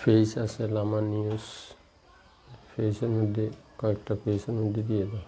Page আছে Lama news, পেজের মধ্যে কয়েকটা পেজের মধ্যে দিয়ে দাও।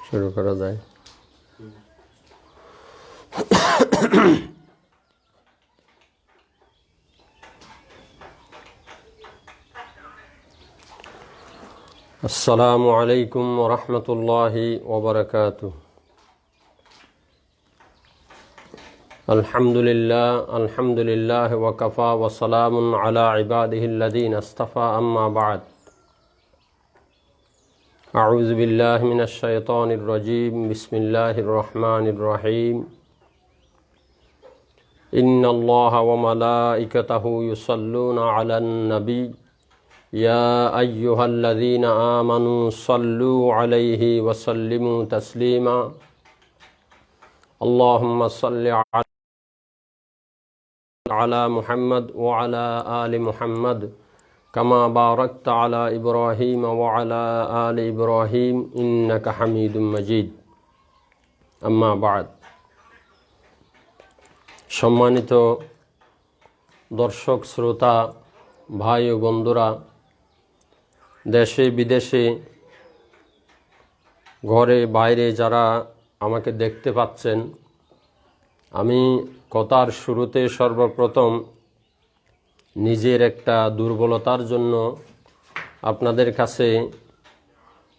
শুরু করা যায়। আসসালামু আলাইকুম ওয়া রাহমাতুল্লাহি ওয়া বারাকাতুহু। আলহামদুলিল্লাহ ওয়া কাফা ওয়া সালামুন আলা ইবাদিহিল্লাযীনা ইসতাফা, আম্মা বা'দ। أعوذ بالله من الشيطان الرجيم، بسم الله الرحمن الرحيم. إن الله وملائكته يصلون على النبي يا أيها الذين آمنوا صلوا عليه وسلموا تسليما. اللهم صل على محمد وعلى آل محمد كما باركت على إبراهيم وعلى آل إبراهيم إنك حميد مجيد. أما بعد. সম্মানিত দর্শক শ্রোতা ভাই ও বন্ধুরা, দেশে বিদেশে ঘরে বাইরে যারা আমাকে দেখতে পাচ্ছেন, আমি কথার শুরুতে সর্বপ্রথম নিজের একটা দুর্বলতার জন্য আপনাদের কাছে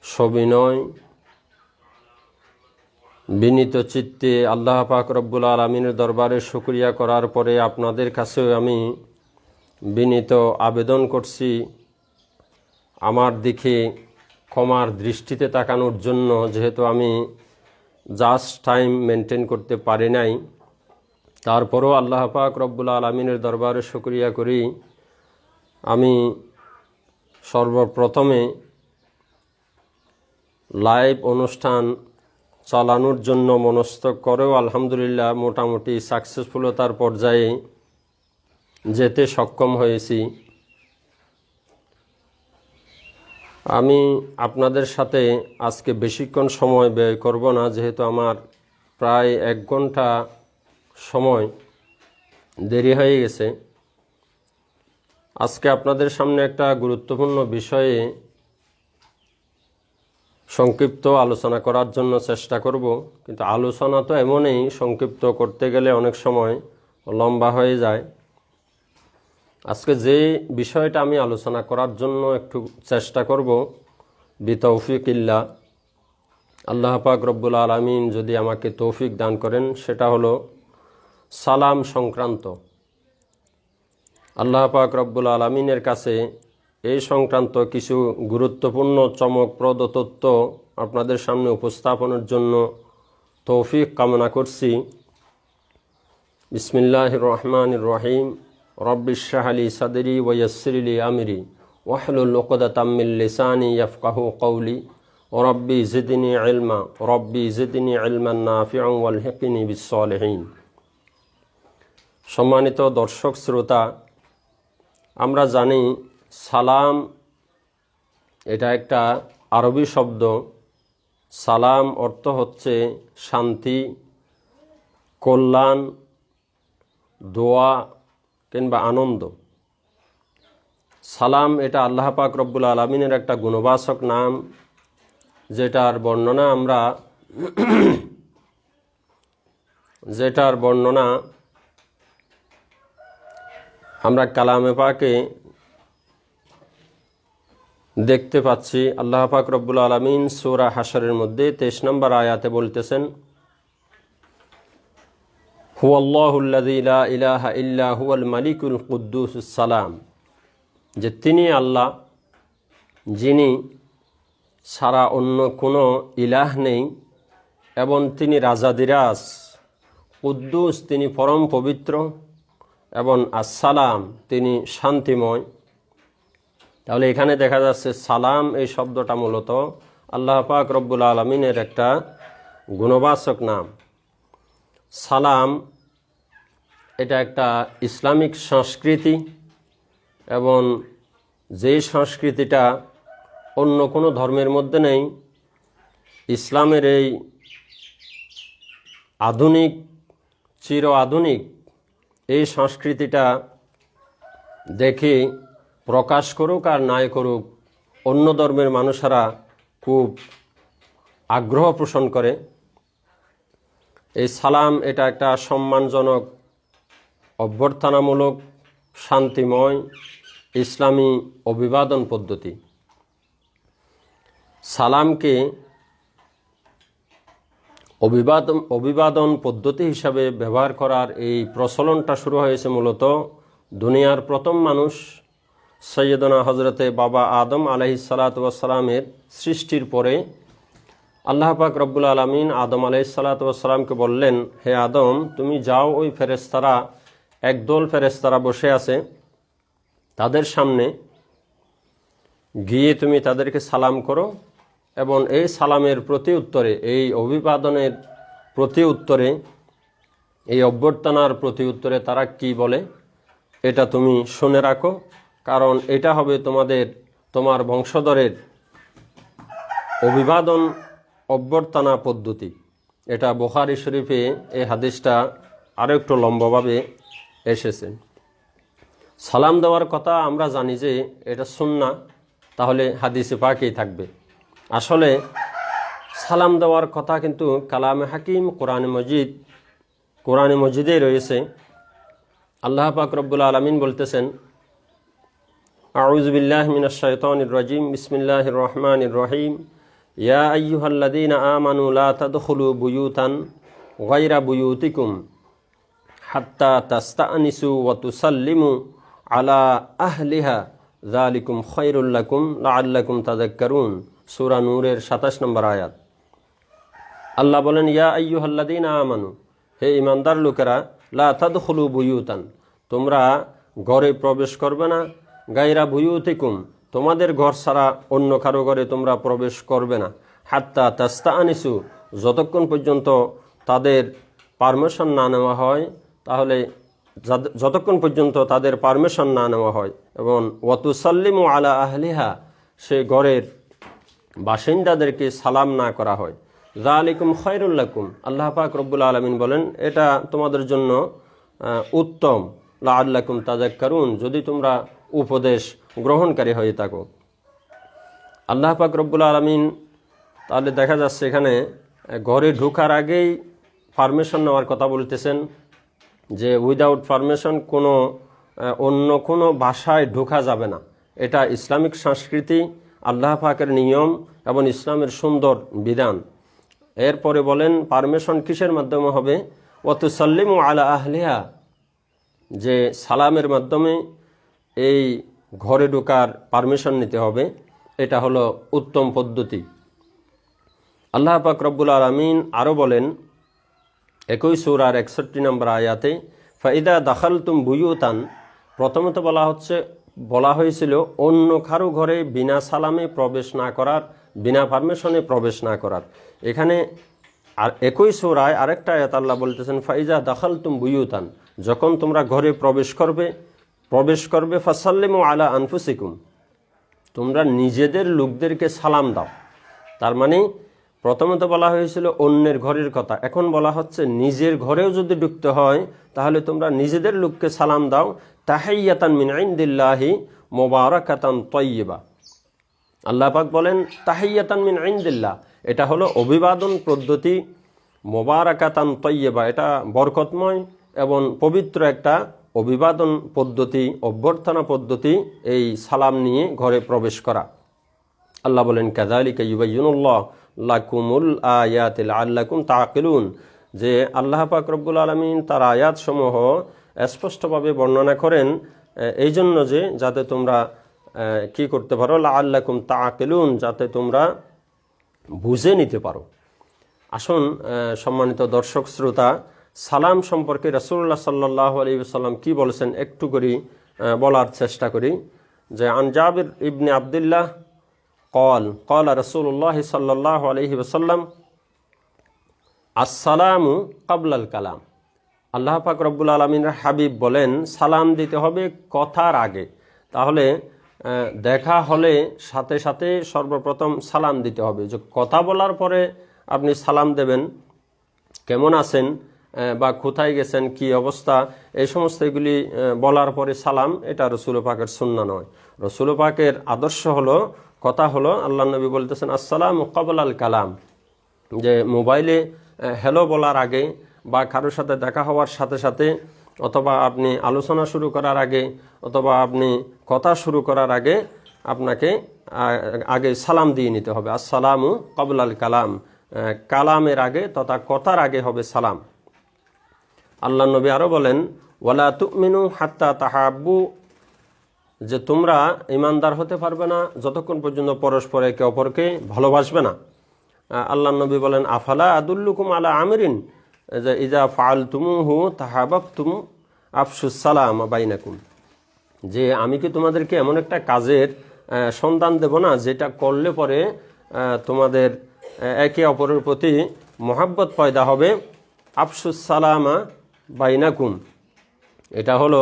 সবিনয় বিনীত চিত্তে আল্লাহ পাক রব্বুল আলামিনের দরবারে শুকরিয়া করার পরে আপনাদের কাছেও আমি বিনীত আবেদন করছি আমার দিকে ক্ষমার দৃষ্টিতে তাকানোর জন্য, যেহেতু আমি জাস্ট টাইম মেনটেন করতে পারি নাই। তারপরও আল্লাহ পাক রব্বুল আলামিনের দরবারে শুকরিয়া করি। আমি সর্বপ্রথমে লাইভ অনুষ্ঠান চালানোর জন্য মনস্থ করেও আলহামদুলিল্লাহ মোটামুটি সাকসেসফুলতার পর্যায়ে যেতে সক্ষম হয়েছি। আমি আপনাদের সাথে আজকে বেশিক্ষণ সময় ব্যয় করব না, যেহেতু আমার প্রায় 1 ঘন্টা সময় দেরি হয়ে গেছে। আজকে আপনাদের সামনে একটা গুরুত্বপূর্ণ বিষয়ে সংক্ষিপ্ত আলোচনা করার জন্য চেষ্টা করব, কিন্তু আলোচনা তো এমনই, সংক্ষিপ্ত করতে গেলে অনেক সময় লম্বা হয়ে যায়। আজকে যে বিষয়টা আমি আলোচনা করার জন্য একটু চেষ্টা করব বিতৌফিকিল্লাহ, আল্লাহ পাক রব্বুল আলামিন যদি আমাকে তৌফিক দান করেন, সেটা হলো সালাম সংক্রান্ত। আল্লাহ পাক রব্বুল আলামিনের কাছে এই সংক্রান্ত কিছু গুরুত্বপূর্ণ চমকপ্রদ তথ্য আপনাদের সামনে উপস্থাপনের জন্য তৌফিক কামনা করছি। বিসমিল্লাহির রহমানির রহিম। রব্বি ইশরাহ লি সাদরি ওয়া ইয়াসসির লি আমরি ওয়াহলুল উকদাতাম মিন লিসানি ইয়াফকাহু কওলি রব্বি জিদনি ইলমা রব্বি জিদনি ইলমান নাফিআন ওয়ালহিকনি বিস-সালিহিন। সম্মানিত দর্শক শ্রোতা, আমরা জানি সালাম এটা একটা আরবি শব্দ। সালাম অর্থ হচ্ছে শান্তি, কল্যাণ, দোয়া কিংবা আনন্দ। সালাম এটা আল্লাহ পাক রব্বুল আলামিনের একটা গুণবাচক নাম, যেটার বর্ণনা আমরা কালামে পাকে দেখতে পাচ্ছি। আল্লাহ পাক রব্বুল আলামিন সূরা হাশরের মধ্যে 23 নম্বর আয়াতে বলতেছেন, হুয়াল্লাহুল্লাযী লা ইলাহা ইল্লা হুয়াল মালিকুল কুদ্দুসুস সালাম, যে তিনি আল্লাহ, যিনি ছাড়া অন্য কোনো ইলাহ নেই, এবং তিনি রাজাদিরাজ, কুদ্দুস তিনি পরম পবিত্র, এবং আসসালাম তিনি শান্তিময়। তাহলে এখানে দেখা যাচ্ছে সালাম এই শব্দটা মূলত আল্লাহ পাক রব্বুল আলামিনের একটা গুণবাচক নাম। সালাম এটা একটা ইসলামিক সংস্কৃতি, এবং যেই সংস্কৃতিটা অন্য কোনো ধর্মের মধ্যে নেই। ইসলামের এই আধুনিক, চির আধুনিক এই সংস্কৃতিটা দেখে প্রকাশ করুক আর নাই করুক, অন্য ধর্মের মানুষেরা খুব আগ্রহ পোষণ করে। এই সালাম এটা একটা সম্মানজনক, অভ্যর্থনামূলক, শান্তিময় ইসলামী অভিবাদন পদ্ধতি। সালামকে অভিবাদন পদ্ধতি হিসাবে ব্যবহার করার এই প্রচলনটা শুরু হয়েছে মূলত দুনিয়ার প্রথম মানুষ সৈয়দনা হজরতে বাবা আদম আলাইহিসসালাতু ওয়াসসালামের সৃষ্টির পরে আল্লাহ পাক রব্বুল আলামিন আদম আলাইহিসসালাতু ওয়াসসালামকে বললেন, হে আদম, তুমি যাও, ওই ফেরেশতারা, একদল ফেরেশতারা বসে আছে, তাদের সামনে গিয়ে তুমি তাদেরকে সালাম করো, এবং এই সালামের প্রতি উত্তরে, এই অভিবাদনের প্রতি উত্তরে, এই অভ্যর্থনার প্রতি উত্তরে তারা কি বলে এটা তুমি শুনে রাখো, কারণ এটা হবে তোমার বংশধরের অভিবাদন অভ্যর্থনা পদ্ধতি। এটা বুখারী শরীফে এই হাদিসটা আরও একটু লম্বাভাবে এসেছে। সালাম দেওয়ার কথা আমরা জানি যে এটা সুন্নাহ, তাহলে হাদিসে পাকেই থাকবে। আসলে সালাম দেওয়ার কথা কিন্তু কালামে হাকিম কোরআনে মজিদে রয়েছে। আল্লাহ পাক রব্বুল আলামিন বলতেছেন, আউযু বিল্লাহি মিনাশ শাইতানির রাজিম, বিসমিল্লাহির রহমানির রহিম, ইয়া আইয়ুহাল্লাযীনা আমানু লা তাদখুলু বুয়ুতান গায়রা বুয়ুতিকুম হাত্তা তাস্তানিসু ওয়া তুসাল্লিমু আলা আহলিহা যালিকুম খায়রুল লাকুম লাআল্লাকুম তাযাক্কারুন। সূরা নূরের 27 নম্বর আয়াত। আল্লাহ বলেন, ইয়া আইয়ুহাল্লাযীনা আমানু, হে ঈমানদার লোকেরা, লা তাদখুলু বুয়ুতান, তোমরা ঘরে প্রবেশ করবে না, গায়রা বুয়ুতিকুম, তোমাদের ঘর ছাড়া অন্য কারো ঘরে তোমরা প্রবেশ করবে না, হাত্তা তাস্তাআনিসু, যতক্ষণ পর্যন্ত তাদের পারমিশন না নেওয়া হয়, তাহলে যতক্ষণ পর্যন্ত তাদের পারমিশন না নেওয়া হয়, এবং ওয়াতুসাল্লিমু আলা আহলিহা, সে ঘরের বাসিন্দাদেরকে সালাম না করা হয়। যালিকুম খায়রুল লাকুম, আল্লাহ পাক রব্বুল আলামিন বলেন এটা তোমাদের জন্য উত্তম, লাআল্লাকুম তাযাক্কারুন, যদি তোমরা উপদেশ গ্রহণকারী হয়ে থাকো। আল্লাহ পাক রব্বুল আলামিন তাহলে দেখা যাচ্ছে এখানে ঘরে ঢোকার আগেই পারমিশন নেওয়ার কথা বলতেছেন, যে উইদাউট পারমিশন অন্য কোনো ভাষায় ঢোকা যাবে না। এটা ইসলামিক সংস্কৃতি, আল্লাহ পাকের নিয়ম এবং ইসলামের সুন্দর বিধান। এরপরে বলেন পারমিশন কিসের মাধ্যমে হবে? ওয়াতুসাল্লিমু আলা আহলিহা, যে সালামের মাধ্যমে এই ঘরে ঢোকার পারমিশন নিতে হবে। এটা হলো উত্তম পদ্ধতি। আল্লাহ পাক রব্বুল আলামিন আরও বলেন 21 সূরার 61 নম্বর আয়াতে, ফাইদা দাখালতুম বুয়ুতান, প্রথমত বলা হয়েছিল অন্য কারো ঘরে বিনা সালামে প্রবেশ না করার, বিনা পারমিশনে প্রবেশ না করার। এখানে আর 21 সূরায় আরেকটা আয়াত আল্লাহ বলতেছেন, ফাইজা দাখালতুম বুয়ুতান, যখন তোমরা ঘরে প্রবেশ করবে ফাসাল্লিমু আলা আনফুসিকুম, তোমরা নিজেদের লোকদেরকে সালাম দাও। তার মানে প্রথমত বলা হয়েছিল অন্যের ঘরের কথা, এখন বলা হচ্ছে নিজের ঘরেও যদি ঢুকতে হয় তাহলে তোমরা নিজেদের লোককে সালাম দাও। তাহিয়াতান মিন ইনদিল্লাহি মুবারাকাতান তাইয়্যিবা, আল্লাহ পাক বলেন তাহিয়াতান মিন ইনদিল্লাহ, এটা হলো অভিবাদন পদ্ধতি, মুবারাকাতান তাইয়্যিবা, এটা বরকতময় এবং পবিত্র একটা অভিবাদন পদ্ধতি, অভ্যর্থনা পদ্ধতি, এই সালাম নিয়ে ঘরে প্রবেশ করা। আল্লাহ বলেন কাযালিকা ইউবাইয়িনুল্লাহ লাকুমুল আয়াতি লাআল্লাকুম তাআকিলুন, যে আল্লাহ পাক রব্বুল আলামিন তার আয়াতসমূহ স্পষ্টভাবে বর্ণনা করেন এই জন্য যে যাতে তোমরা কি করতে পারো, লাআল্লাকুম তাআকিলুন, যাতে তোমরা বুঝে নিতে পারো। আসুন সম্মানিত দর্শক শ্রোতা, সালাম সম্পর্কে রাসূলুল্লাহ সাল্লাল্লাহু আলাইহি ওয়াসাল্লাম কি বলেছেন একটু করে বলার চেষ্টা করি। যে আন জাবির ইবনে আব্দুল্লাহ قال رسول الله صلى الله عليه وسلم আসসালামু ক্বাবলাল কালাম, আল্লাহ পাক রব্বুল আলামিনের হাবিব বলেন সালাম দিতে হবে কথার আগে। তাহলে দেখা হলে সাথে সাথে সর্বপ্রথম সালাম দিতে হবে। যে কথা বলার পরে আপনি সালাম দেবেন, কেমন আছেন বা কোথায় গেছেন, কি অবস্থা, এই সমস্ত এগুলি বলার পরে সালাম, এটা রসুল পাকের সুন্নাহ নয়। রসুল পাকের আদর্শ হলো, কথা হলো, আল্লাহ নবী বলতেছেন আসসালামু ক্বাবলাল কালাম, যে মোবাইলে হ্যালো বলার আগে বা কারোর সাথে দেখা হওয়ার সাথে সাথে, অথবা আপনি আলোচনা শুরু করার আগে, অথবা আপনি কথা শুরু করার আগে আপনাকে আগে সালাম দিয়ে নিতে হবে। আসসালামু ক্বাবলাল কালাম, কালামের আগে তথা কথার আগে হবে সালাম। আল্লাহ নবী আরও বলেন ওয়ালা তুমিনু হাত্তা তাহাব্বু, যে তোমরা ইমানদার হতে পারবে না যতক্ষণ পর্যন্ত পরস্পর একে অপরকে ভালোবাসবে না। আল্লাহ নবী বলেন আফালা আদুল্লুকুম আলা আমিরিন যে ইজা ফাআলতুমুহু তাহাবাবতুম আফশুস সালাম বাইনাকুম, যে আমি কি তোমাদেরকে এমন একটা কাজের সন্ধান দেব না যেটা করলে পরে তোমাদের একে অপরের প্রতি মহাব্বত পয়দা হবে। আফশুস সালামা বাইনাকুম, এটা হলো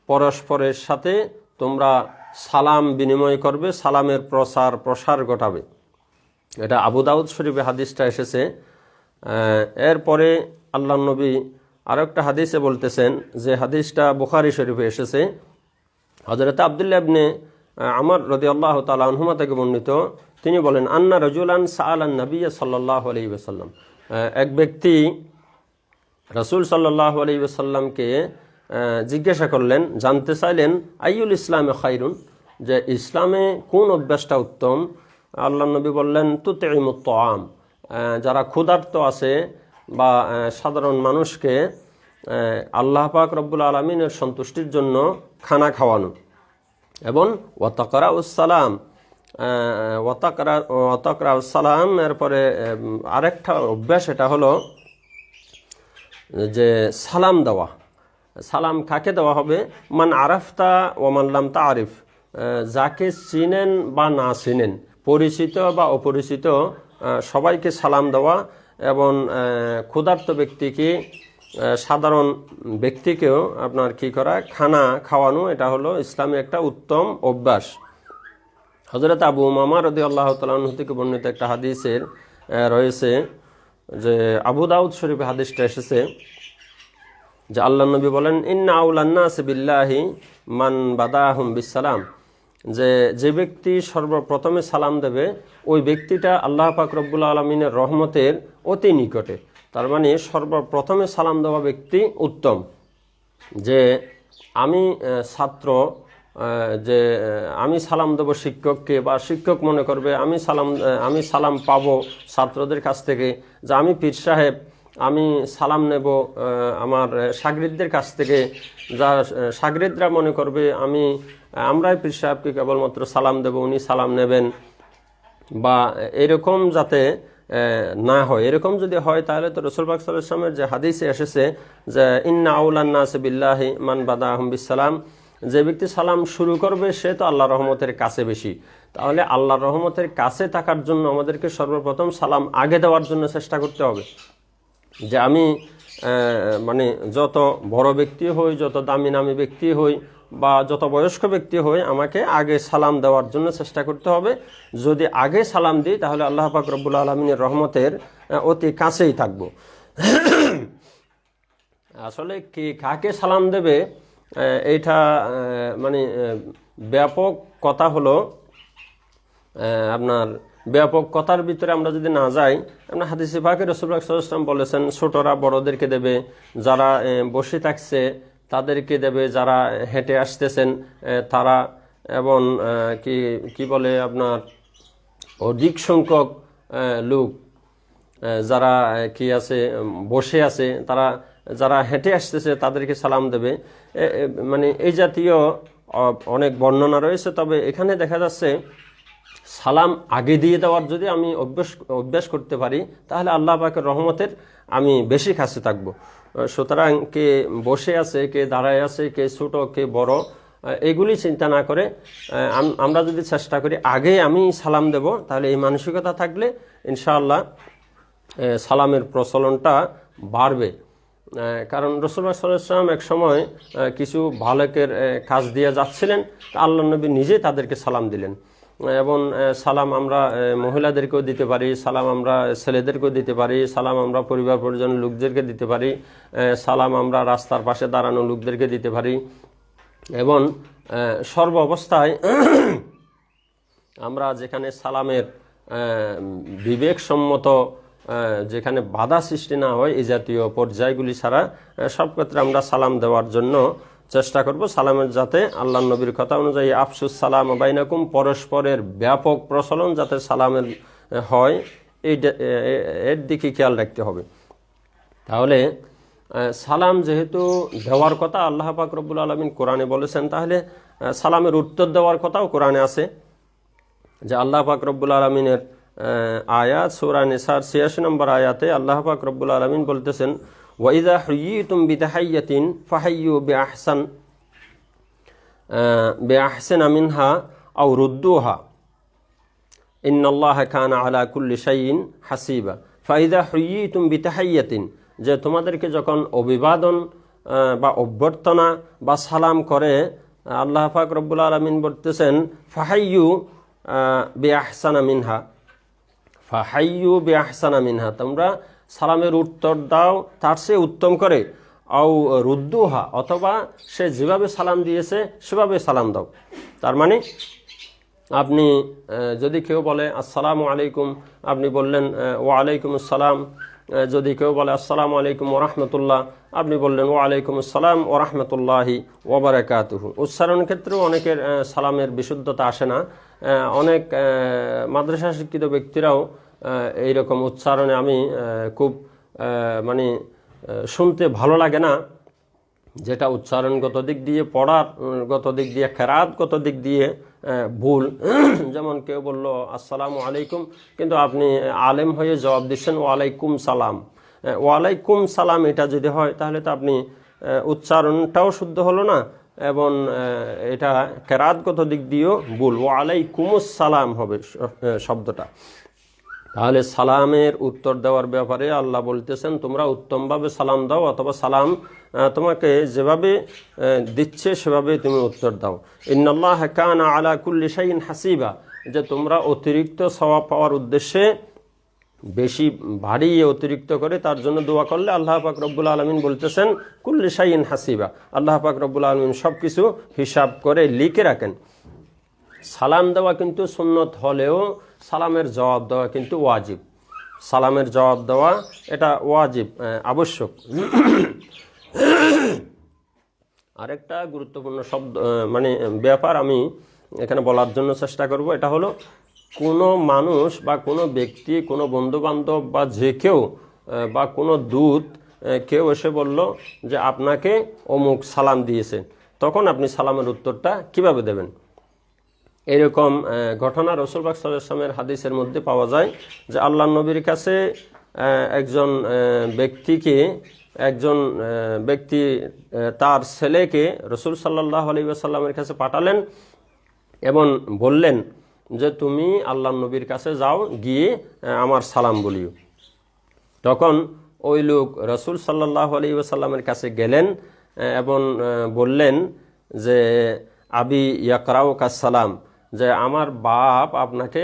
পরস্পরের সাথে তোমরা সালাম বিনিময় করবে, সালামের প্রসার ঘটাবে। এটা আবু দাউদ শরীফে হাদিসটা এসেছে। এরপরে আল্লাহ নবী আরও একটা হাদিসে বলতেছেন, যে হাদিসটা বুখারী শরীফে এসেছে, হযরত আব্দুল্লাহ ইবনে আমর রাদিয়াল্লাহু তাআলা আনহুমা থেকে বর্ণিত, তিনি বলেন আন্না রাজুলান সাআলান নবী সাল্লাল্লাহু আলাইহি ওয়াসাল্লাম, এক ব্যক্তি রাসূল সাল্লাল্লাহু আলাইহি ওয়াসাল্লামকে জিজ্ঞাসা করলেন, জানতে চাইলেন আইয়ুল ইসলামে খায়রুন, যে ইসলামে কোন অভ্যাসটা উত্তম। আল্লাহ নবী বললেন তুতঈমুত তাআম, যারা ক্ষুধার্ত আছে বা সাধারণ মানুষকে আল্লাহ পাক রব্বুল আলামিনের সন্তুষ্টির জন্য খানা খাওয়ানো, এবং ওয়াতাকরাউস সালাম, ওয়াতাকরাউস সালাম, এরপরে আরেকটা অভ্যাস, এটা হলো যে সালাম দেওয়া। সালাম কাকে দেওয়া হবে? মান আরাফতা ওমান লাম তারিফ, যাকে চিনেন বা না চিনেন, পরিচিত বা অপরিচিত সবাইকে সালাম দেওয়া এবং ক্ষুধার্ত ব্যক্তিকে সাধারণ ব্যক্তিকেও আপনার কি করা খানা খাওয়ানো, এটা হলো ইসলামের একটা উত্তম অভ্যাস। হযরত আবু উমামা রাদিয়াল্লাহু তাআলা আনহু থেকে বর্ণিত একটা হাদিসের রয়েছে যে আবু দাউদ শরীফে হাদিসটা এসেছে যে আল্লাহর নবী বলেন, ইন্না আউলান নাস বিল্লাহি মান বাদাহুম বিসসালাম, যে ব্যক্তি সর্বপ্রথমে সালাম দেবে ওই ব্যক্তিটা আল্লাহ পাক রব্বুল আলামিনের রহমতের অতি নিকটে। তার মানে সর্বপ্রথমে সালাম দেওয়া ব্যক্তি উত্তম। যে আমি ছাত্র, যে আমি সালাম দেবো শিক্ষককে, বা শিক্ষক মনে করবে আমি সালাম পাবো ছাত্রদের কাছ থেকে, যে আমি পীর সাহেব আমি সালাম নেব আমার শাগরিদদের কাছ থেকে, যা শাগরিদরা মনে করবে আমরাই পীর সাহেবকে কেবলমাত্র সালাম দেব, উনি সালাম নেবেন, বা এরকম যাতে না হয়। এরকম যদি হয় তাহলে তো রাসূল পাক সাল্লাল্লাহু আলাইহি ওয়াসাল্লামের যে হাদিসে এসেছে যে ইন্না আউলান নাস বিল্লাহি মান বাদাহুম বিসসালাম, যে ব্যক্তি সালাম শুরু করবে সে তো আল্লাহর রহমতের কাছে বেশি। তাহলে আল্লাহর রহমতের কাছে থাকার জন্য আমাদেরকে সর্বপ্রথম সালাম আগে দেওয়ার জন্য চেষ্টা করতে হবে। যে আমি মানে যত বড় ব্যক্তি হই, যত দামি নামি ব্যক্তি হই, বা যত বয়স্ক ব্যক্তি হই, আমাকে আগে সালাম দেওয়ার জন্য চেষ্টা করতে হবে। যদি আগে সালাম দিই তাহলে আল্লাহ পাক রব্বুল আলামিনের রহমতের অতি কাছেই থাকব। আসলে কে কাকে সালাম দেবে এইটা মানে ব্যাপক কথা হলো, আপনার ব্যাপক কথার ভিতরে আমরা যদি না যাই, আমরা হাদিসে পাকে রাসূলুল্লাহ সাল্লাল্লাহু আলাইহি ওয়াসাল্লাম বলেছেন ছোটরা বড়দেরকে দেবে, যারা বসে থাকছে তাদেরকে দেবে, যারা হেঁটে আসতেছেন তারা, এবং কি বলে আপনার অধিক সংখ্যক লোক যারা কি আছে বসে আছে, তারা যারা হেঁটে আসতেছে তাদেরকে সালাম দেবে। মানে এই জাতীয় অনেক বর্ণনা রয়েছে। তবে এখানে দেখা যাচ্ছে সালাম আগে দিয়ে দেওয়ার যদি আমি অভ্যাস করতে পারি তাহলে আল্লাহ পাকের রহমতের আমি বেশি কাছে থাকবো। সুতরাং কে বসে আছে, কে দাঁড়ায় আছে, কে ছোট, কে বড়, এগুলি চিন্তা না করে আমরা যদি চেষ্টা করি আগে আমি সালাম দেব, তাহলে এই মানসিকতা থাকলে ইনশাআল্লাহ সালামের প্রচলনটা বাড়বে। কারণ রাসূলুল্লাহ সাল্লাল্লাহু আলাইহি ওয়াসাল্লাম এক সময় কিছু ভালকের কাজ দিয়ে যাচ্ছিলেন, আল্লাহর নবী নিজে তাদেরকে সালাম দিলেন। এবং সালাম আমরা মহিলাদেরকেও দিতে পারি, সালাম আমরা ছেলেদেরকেও দিতে পারি, সালাম আমরা পরিবার পরিজন লোকদেরকে দিতে পারি, সালাম আমরা রাস্তার পাশে দাঁড়ানো লোকদেরকে দিতে পারি। এবং সর্ব অবস্থায় আমরা যেখানে সালামের বিবেকসম্মত, যেখানে বাধা সৃষ্টি না হয়, এই জাতীয় পর্যায়গুলি ছাড়া সব ক্ষেত্রে আমরা সালাম দেওয়ার জন্য চেষ্টা করব। সালামের যাতে আল্লাহ নবীর কথা অনুযায়ী আফসুস সালাম বাইনাকুম, পরস্পরের ব্যাপক প্রচলন যাতে সালামের হয়, এর দিকে খেয়াল রাখতে হবে। তাহলে সালাম যেহেতু দেওয়ার কথা আল্লাহ পাক রব্বুল আলামিন কোরআনে বলেছেন, তাহলে সালামের উত্তর দেওয়ার কথাও কোরআনে আছে। যে আল্লাহ পাক রব্বুল আলামিনের আয়াত সূরা নিসার ৮৬ নম্বর আয়াতে আল্লাহ পাক রব্বুল আলামিন বলতেছেন, ওয়াইদা হুয়িতুম বিতাহিয়াতিন ফাহাইয়ু বিআহসানা মিনহা আও রুদ্দুহা ইন্নাল্লাহা কানা আলা কুল্লি শাইইন হাসিবা। ফাইদা হুয়িতুম বিতাহিয়াতিন, যে তোমাদেরকে যখন অভিবাদন বা অভ্যর্থনা বা সালাম করে, আল্লাহ পাক রব্বুল আলামিন বলতেছেন ফাহাইয়ু বিআহসানা মিনহা, ফাহাইয়ু বিআহসানা মিনহা, তোমরা সালামের উত্তর দাও তার চেয়ে উত্তম করে, আও রুদ্দুহা, অথবা সে যেভাবে সালাম দিয়েছে সেভাবে সালাম দাও। তার মানে আপনি যদি কেউ বলে আসসালামু আলাইকুম, আপনি বললেন ওয়ালাইকুম আসসালাম। যদি কেউ বলে আসসালামু আলাইকুম ওরহমতুল্লাহ, আপনি বললেন ওয়ালাইকুম আসসালাম ওরহমতুল্লাহি ওবারাকাতুহু। উচ্চারণ ক্ষেত্রেও অনেকের সালামের বিশুদ্ধতা আসে না। অনেক মাদ্রাসা শিক্ষিত ব্যক্তিরাও এইরকম উচ্চারণে আমি খুব মানে শুনতে ভালো লাগে না, যেটা উচ্চারণগত দিক দিয়ে, পড়ারগত দিক দিয়ে, কেরাতগত দিক দিয়ে ভুল। যেমন কেউ বলল আসসালামু আলাইকুম, কিন্তু আপনি আলেম হয়ে জবাব দিচ্ছেন ওয়ালাইকুম সালাম। ওয়ালাইকুম সালাম এটা যদি হয় তাহলে তো আপনি উচ্চারণটাও শুদ্ধ হলো না, এবং এটা কেরাতগত দিক দিয়েও ভুল। ওয়ালাইকুমুস সালাম হবে শব্দটা। তাহলে সালামের উত্তর দেওয়ার ব্যাপারে আল্লাহ বলতেছেন তোমরা উত্তমভাবে সালাম দাও, অথবা সালাম তোমাকে যেভাবে দিচ্ছে সেভাবে তুমি উত্তর দাও। ইন্নাল্লাহ কানা আলা কুল্লি শাইইন হাসিবা, যে তোমরা অতিরিক্ত সওয়াব পাওয়ার উদ্দেশ্যে বেশি ভারী অতিরিক্ত করে তার জন্য দোয়া করলে আল্লাহ পাক রব্বুল আলামিন বলতেছেন কুল্লি শাইইন হাসিবা, আল্লাহ পাক রব্বুল আলামিন সব কিছু হিসাব করে লিখে রাখেন। সালাম দেওয়া কিন্তু সুন্নত হলেও সালামের জবাব দেওয়া কিন্তু ওয়াজিব। সালামের জবাব দেওয়া এটা ওয়াজিব, আবশ্যক। আরেকটা গুরুত্বপূর্ণ শব্দ মানে ব্যাপার আমি এখানে বলার জন্য চেষ্টা করব, এটা হলো কোনো মানুষ বা কোনো ব্যক্তি, কোনো বন্ধুবান্ধব বা যে কেউ বা কোনো দূত কেউ এসে বলল যে আপনাকে অমুক সালাম দিয়েছে, তখন আপনি সালামের উত্তরটা কিভাবে দেবেন? এরকম ঘটনা রাসূল পাক সাল্লাল্লাহু আলাইহি ওয়াসাল্লামের হাদিসের মধ্যে পাওয়া যায় যে আল্লাহর নবীর কাছে একজন ব্যক্তি তার ছেলেকে রাসূল সাল্লাল্লাহু আলাইহি ওয়াসাল্লামের কাছে পাঠালেন এবং বললেন যে তুমি আল্লাহর নবীর কাছে যাও, গিয়ে আমার সালাম বলিও। তখন ওই লোক রাসূল সাল্লাল্লাহু আলাইহি ওয়াসাল্লামের কাছে গেলেন এবং বললেন যে আবি ইয়াকরাউকা সালাম, যে আমার বাপ আপনাকে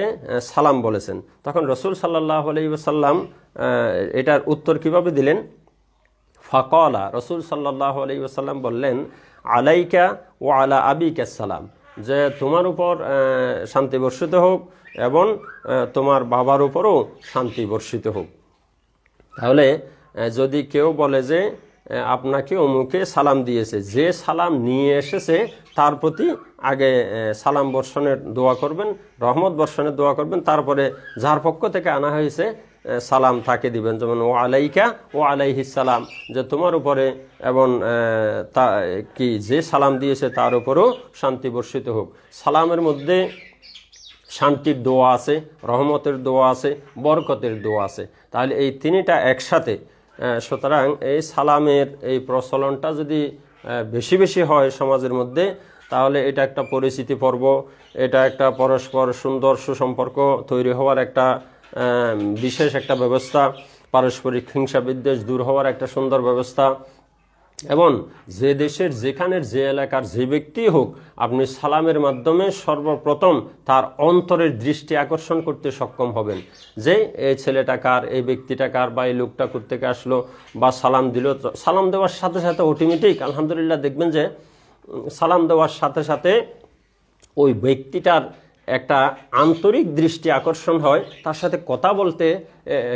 সালাম বলেছেন। তখন রাসূল সাল্লাল্লাহু আলাইহি ওয়াসাল্লাম এটার উত্তর কিভাবে দিলেন? ফাকালা, রাসূল সাল্লাল্লাহু আলাইহি ওয়াসাল্লাম বললেন আলাইকা ওয়া আলা আবিকা সালাম, যে তোমার উপর শান্তি বর্ষিত হোক এবং তোমার বাবার উপরও শান্তি বর্ষিত হোক। তাহলে যদি কেউ বলে যে আপনাকে অমুকে সালাম দিয়েছে, যে সালাম নিয়ে এসেছে তার প্রতি আগে সালাম বর্ষণের দোয়া করবেন, রহমত বর্ষণের দোয়া করবেন, তারপরে যার পক্ষ থেকে আনা হয়েছে সালাম তাকে দিবেন। যেমন ও আলাইকা ও আলাইহিস সালাম, যে তোমার উপরে এবং কি যে সালাম দিয়েছে তার উপরও শান্তি বর্ষিত হোক। সালামের মধ্যে শান্তির দোয়া আছে, রহমতের দোয়া আছে, বরকতের দোয়া আছে। তাহলে এই তিনটা একসাথে, সুতরাং এই সালামের এই প্রচলনটা যদি বেশি বেশি হয় সমাজের মধ্যে, তাহলে এটা একটা পরিচিতি পর্ব, এটা একটা পরস্পর সুন্দর সুসম্পর্ক তৈরি হওয়ার একটা বিশেষ একটা ব্যবস্থা, পারস্পরিক হিংসা বিদ্বেষ দূর হওয়ার একটা সুন্দর ব্যবস্থা। এবং যে দেশের যেখানের যে এলাকার যে ব্যক্তি হোক, আপনি সালামের মাধ্যমে সর্বপ্রথম তার অন্তরের দৃষ্টি আকর্ষণ করতে সক্ষম হবেন, যে এই ছেলেটা কার, এই ব্যক্তিটা কার, বা এই লোকটা কোত্থেকে আসলো, বা সালাম দিল। সালাম দেওয়ার সাথে সাথে অটোমেটিক আলহামদুলিল্লাহ দেখবেন যে সালাম দেওয়ার সাথে সাথে ওই ব্যক্তিটার একটা আন্তরিক দৃষ্টি আকর্ষণ হয়, তার সাথে কথা বলতে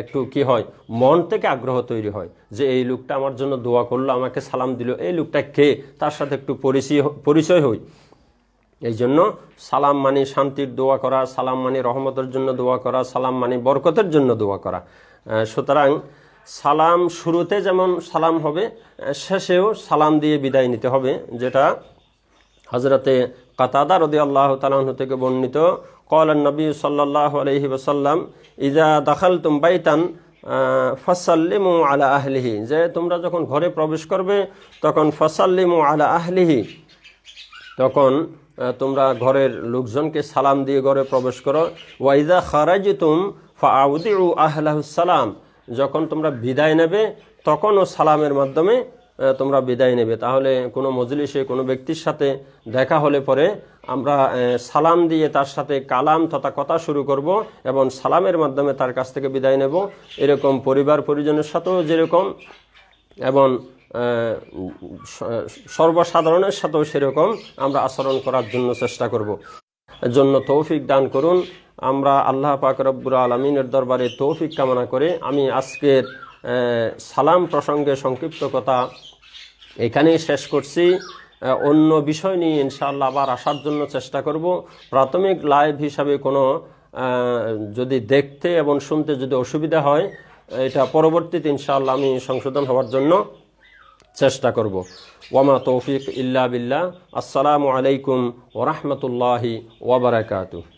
একটু কি হয়, মন থেকে আগ্রহ তৈরি হয় যে এই লোকটা আমার জন্য দোয়া করলো, আমাকে সালাম দিল, এই লোকটা কে, তার সাথে একটু পরিচয় হই। এই জন্য সালাম মানে শান্তির দোয়া করা, সালাম মানে রহমতের জন্য দোয়া করা, সালাম মানে বরকতের জন্য দোয়া করা। সুতরাং সালাম শুরুতে যেমন সালাম হবে, শেষেও সালাম দিয়ে বিদায় নিতে হবে, যেটা হযরতে কাতাদা রাদিয়াল্লাহু তাআলা আনহু থেকে বর্ণিত। ক্বালা নবী সাল্লাল্লাহু আলাইহি ওয়াসাল্লাম ইযা দাখালতুম বাইতান ফাসাল্লিমু আলা আহলিহি, যে তোমরা যখন ঘরে প্রবেশ করবে তখন ফাসাল্লিমু আলা আহলিহি, তখন তোমরা ঘরের লোকজনকে সালাম দিয়ে ঘরে প্রবেশ করো। ওয়া ইযা খারাজতুম ফাআউদিউ আহলাহুস সালাম, যখন তোমরা বিদায় নেবে তখনও সালামের মাধ্যমে তোমরা বিদায় নেবে। তাহলে কোনো মজলিসে কোনো ব্যক্তির সাথে দেখা হলে পরে আমরা সালাম দিয়ে তার সাথে কালাম তথা কথা শুরু করব এবং সালামের মাধ্যমে তার কাছ থেকে বিদায় নেব। এরকম পরিবার পরিজনের সাথেও যেরকম এবং সর্বসাধারণের সাথেও সেরকম আমরা আচরণ করার জন্য চেষ্টা করব। জন্য তৌফিক দান করুন। আমরা আল্লাহ পাক রব্বুল আলামিনের দরবারে তৌফিক কামনা করে আমি আজকের সালাম প্রসঙ্গে সংক্ষিপ্ত কথা এখানেই শেষ করছি। অন্য বিষয় নিয়ে ইনশাআল্লাহ আবার আসার জন্য চেষ্টা করব। প্রাথমিক লাইভ হিসাবে কোনো যদি দেখতে এবং শুনতে যদি অসুবিধা হয়, এটা পরবর্তীতে ইনশাআল্লাহ আমি সংশোধন হওয়ার জন্য চেষ্টা করব। ওয়ামা তৌফিক ইল্লা বিল্লাহ। আসসালামু আলাইকুম ওয়া রাহমাতুল্লাহি ওয়া বারাকাতুহু।